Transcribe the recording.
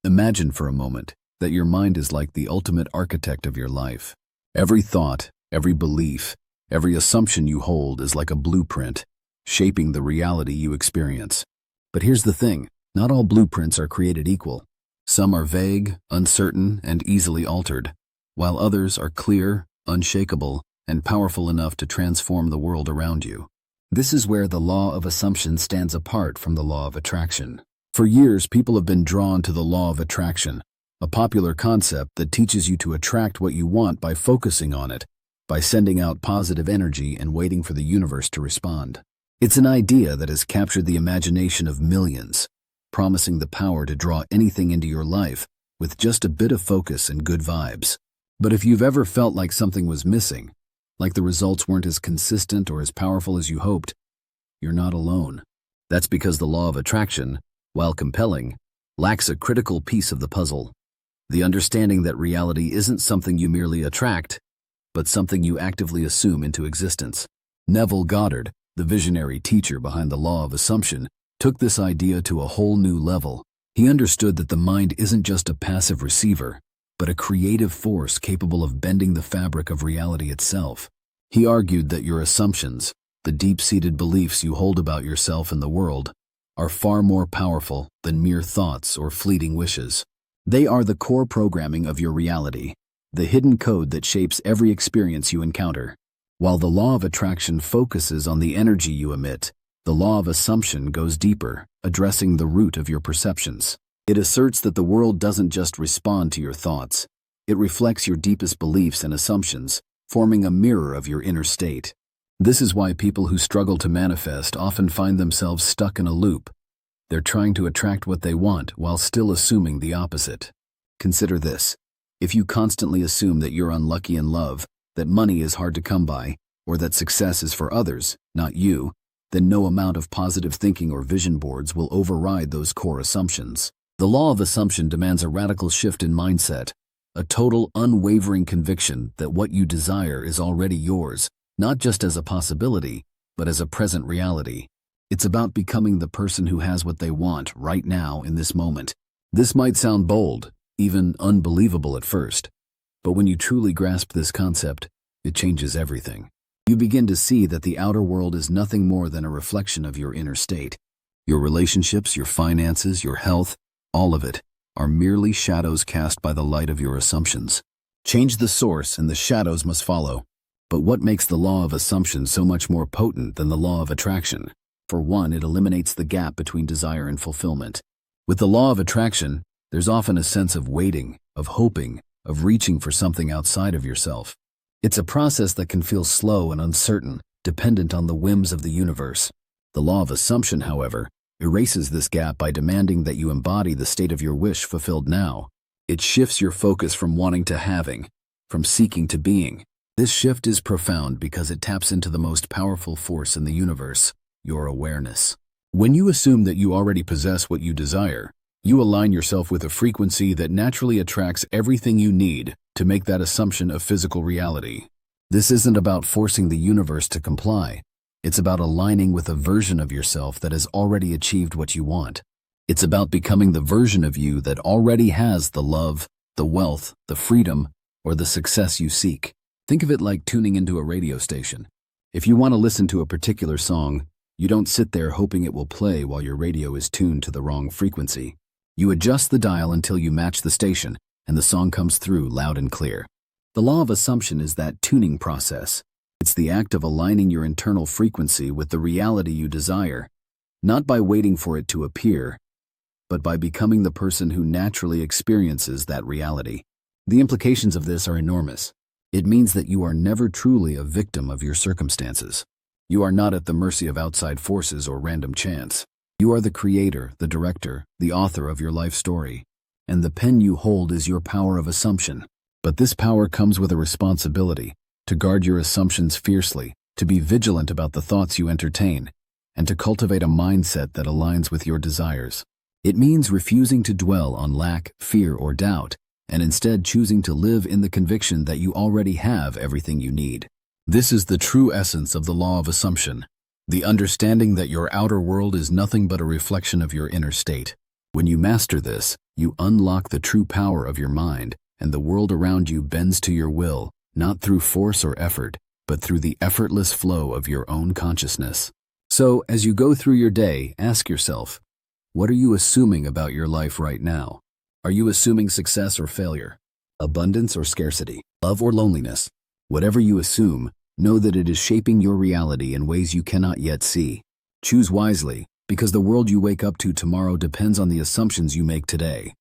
Imagine for a moment that your mind is like the ultimate architect of your life. Every thought, every belief, every assumption you hold is like a blueprint, shaping the reality you experience. But here's the thing, not all blueprints are created equal. Some are vague, uncertain, and easily altered, while others are clear, unshakable, and powerful enough to transform the world around you. This is where the law of assumption stands apart from the law of attraction. For years, people have been drawn to the law of attraction, a popular concept that teaches you to attract what you want by focusing on it, by sending out positive energy and waiting for the universe to respond. It's an idea that has captured the imagination of millions, promising the power to draw anything into your life with just a bit of focus and good vibes. But if you've ever felt like something was missing, like the results weren't as consistent or as powerful as you hoped, you're not alone. That's because the law of attraction, while compelling, lacks a critical piece of the puzzle. The understanding that reality isn't something you merely attract, but something you actively assume into existence. Neville Goddard, the visionary teacher behind the law of assumption, took this idea to a whole new level. He understood that the mind isn't just a passive receiver, but a creative force capable of bending the fabric of reality itself. He argued that your assumptions, the deep-seated beliefs you hold about yourself and the world, are far more powerful than mere thoughts or fleeting wishes. They are the core programming of your reality, the hidden code that shapes every experience you encounter. While the law of attraction focuses on the energy you emit, the law of assumption goes deeper, addressing the root of your perceptions. It asserts that the world doesn't just respond to your thoughts. It reflects your deepest beliefs and assumptions, forming a mirror of your inner state. This is why people who struggle to manifest often find themselves stuck in a loop. They're trying to attract what they want while still assuming the opposite. Consider this. If you constantly assume that you're unlucky in love, that money is hard to come by, or that success is for others, not you, then no amount of positive thinking or vision boards will override those core assumptions. The law of assumption demands a radical shift in mindset, a total, unwavering conviction that what you desire is already yours, not just as a possibility, but as a present reality. It's about becoming the person who has what they want right now in this moment. This might sound bold, even unbelievable at first, but when you truly grasp this concept, it changes everything. You begin to see that the outer world is nothing more than a reflection of your inner state. Your relationships, your finances, your health, all of it, are merely shadows cast by the light of your assumptions. Change the source and the shadows must follow. But what makes the law of assumption so much more potent than the law of attraction? For one, it eliminates the gap between desire and fulfillment. With the law of attraction, there's often a sense of waiting, of hoping, of reaching for something outside of yourself. It's a process that can feel slow and uncertain, dependent on the whims of the universe. The law of assumption, however, erases this gap by demanding that you embody the state of your wish fulfilled now. It shifts your focus from wanting to having, from seeking to being. This shift is profound because it taps into the most powerful force in the universe, your awareness. When you assume that you already possess what you desire, you align yourself with a frequency that naturally attracts everything you need to make that assumption a physical reality. This isn't about forcing the universe to comply. It's about aligning with a version of yourself that has already achieved what you want. It's about becoming the version of you that already has the love, the wealth, the freedom, or the success you seek. Think of it like tuning into a radio station. If you want to listen to a particular song, you don't sit there hoping it will play while your radio is tuned to the wrong frequency. You adjust the dial until you match the station, and the song comes through loud and clear. The law of assumption is that tuning process. It's the act of aligning your internal frequency with the reality you desire, not by waiting for it to appear, but by becoming the person who naturally experiences that reality. The implications of this are enormous. It means that you are never truly a victim of your circumstances. You are not at the mercy of outside forces or random chance. You are the creator, the director, the author of your life story. And the pen you hold is your power of assumption. But this power comes with a responsibility to guard your assumptions fiercely, to be vigilant about the thoughts you entertain, and to cultivate a mindset that aligns with your desires. It means refusing to dwell on lack, fear, or doubt, and instead choosing to live in the conviction that you already have everything you need. This is the true essence of the law of assumption, the understanding that your outer world is nothing but a reflection of your inner state. When you master this, you unlock the true power of your mind, and the world around you bends to your will, not through force or effort, but through the effortless flow of your own consciousness. So, as you go through your day, ask yourself, what are you assuming about your life right now? Are you assuming success or failure? Abundance or scarcity? Love or loneliness? Whatever you assume, know that it is shaping your reality in ways you cannot yet see. Choose wisely, because the world you wake up to tomorrow depends on the assumptions you make today.